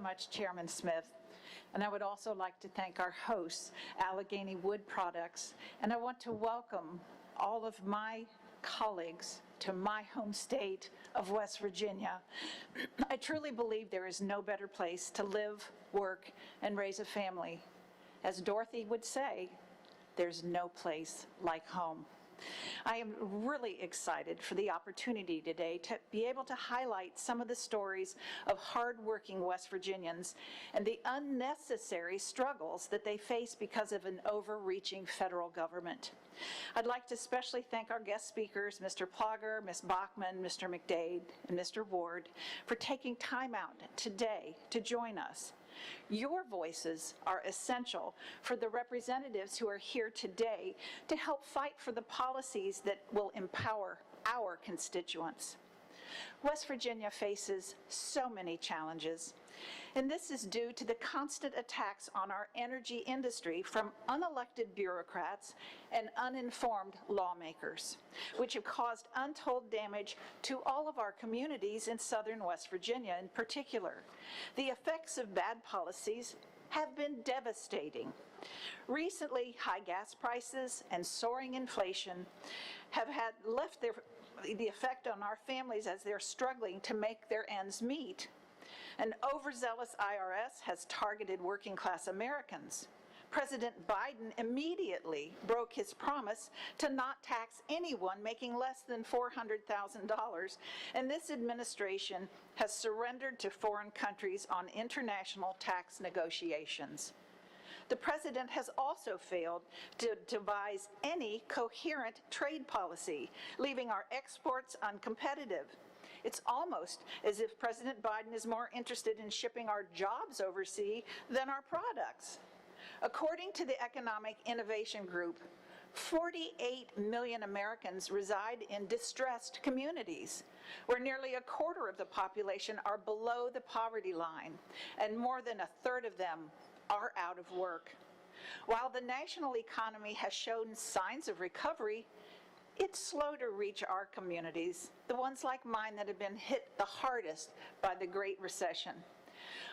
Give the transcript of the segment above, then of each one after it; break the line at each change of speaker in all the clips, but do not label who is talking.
Much, Chairman Smith. And I would also like to thank our hosts, Allegheny Wood Products, and I want to welcome all of my colleagues to my home state of West Virginia. I truly believe there is no better place to live, work, and raise a family. As Dorothy would say, there's no place like home. I am really excited for the opportunity today to be able to highlight some of the stories of hardworking West Virginians and the unnecessary struggles that they face because of an overreaching federal government. I'd like to especially thank our guest speakers, Mr. Plogger, Ms. Bachman, Mr. McDade, and Mr. Ward, for taking time out today to join us. Your voices are essential for the representatives who are here today to help fight for the policies that will empower our constituents. West Virginia faces so many challenges, and this is due to the constant attacks on our energy industry from unelected bureaucrats and uninformed lawmakers, which have caused untold damage to all of our communities in southern West Virginia in particular. The effects of bad policies have been devastating. Recently, high gas prices and soaring inflation have left the effect on our families as they're struggling to make their ends meet. An overzealous IRS has targeted working class Americans. President Biden immediately broke his promise to not tax anyone making less than $400,000, and this administration has surrendered to foreign countries on international tax negotiations. The president has also failed to devise any coherent trade policy, leaving our exports uncompetitive. It's almost as if President Biden is more interested in shipping our jobs overseas than our products. According to the Economic Innovation Group, 48 million Americans reside in distressed communities, where nearly a quarter of the population are below the poverty line, and more than a third of them are out of work. While the national economy has shown signs of recovery, it's slow to reach our communities, the ones like mine that have been hit the hardest by the Great Recession.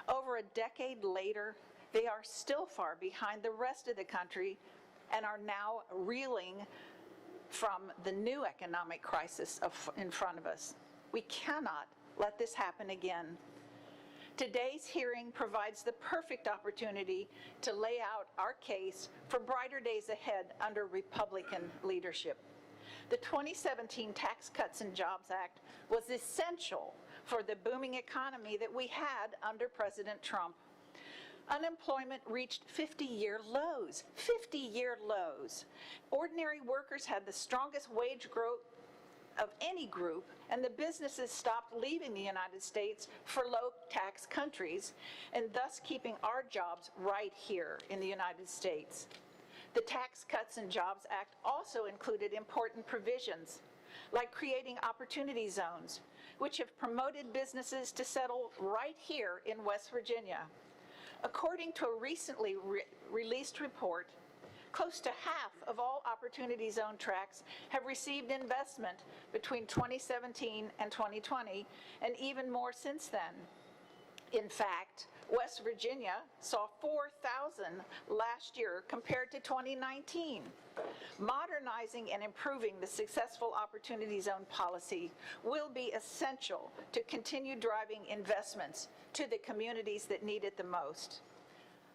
Over a decade later, they are still far behind the rest of the country and are now reeling from the new economic crisis in front of us. We cannot let this happen again. Today's hearing provides the perfect opportunity to lay out our case for brighter days ahead under Republican leadership. The 2017 Tax Cuts and Jobs Act was essential for the booming economy that we had under President Trump. Unemployment reached 50-year lows, 50-year lows. Ordinary workers had the strongest wage growth of any group, and the businesses stopped leaving the United States for low-tax countries, and thus keeping our jobs right here in the United States. The Tax Cuts and Jobs Act also included important provisions, like creating opportunity zones, which have promoted businesses to settle right here in West Virginia. According to a recently released report, close to half of all Opportunity Zone tracts have received investment between 2017 and 2020, and even more since then. In fact, West Virginia saw 4,000 last year compared to 2019. Modernizing and improving the successful Opportunity Zone policy will be essential to continue driving investments to the communities that need it the most.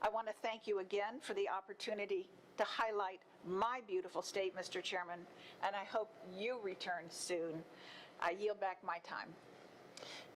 I want to thank you again for the opportunity to highlight my beautiful state, Mr. Chairman, and I hope you return soon. I yield back my time.